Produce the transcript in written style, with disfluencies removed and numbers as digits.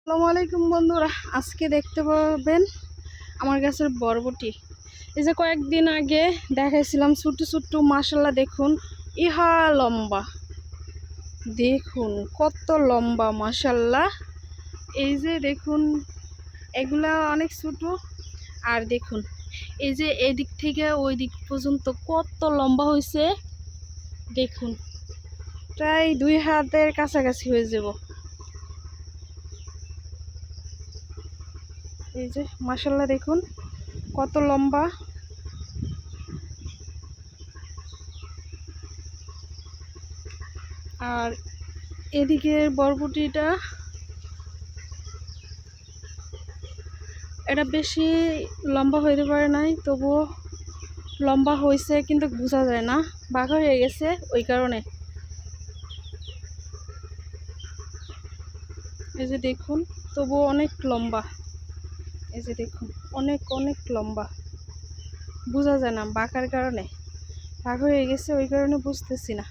আসসালামু আলাইকুম বন্ধুরা, আজকে দেখতে পাবেন আমার গাছের বরবটি। এই যে কয়েকদিন আগে দেখাইছিলাম ছোট্ট ছোট্ট, মাশাআল্লাহ দেখুন ইহা লম্বা, দেখুন কত লম্বা মাশাআল্লাহ। এই যে দেখুন এগুলা অনেক ছোট, আর দেখুন এই যে এদিক থেকে ওই দিক পর্যন্ত কত লম্বা হয়েছে দেখুন, প্রায় 2 হাতের কাছাকাছি হয়ে যাব। এই যে মাশাআল্লাহ দেখুন কত লম্বা। আর এদিকের বরবটিটা এটা বেশি লম্বা হইতে পারে নাই, তবুও লম্বা হয়েছে কিন্তু বোঝা যায় না, বাঁকা হয়ে গেছে ওই কারণে। এই যে দেখুন তবুও অনেক লম্বা, এই যে দেখুন অনেক অনেক লম্বা, বোঝা যায় না বাঁকার কারণে, বাঁকা হয়ে গেছে ওই কারণে বুঝতেছি না।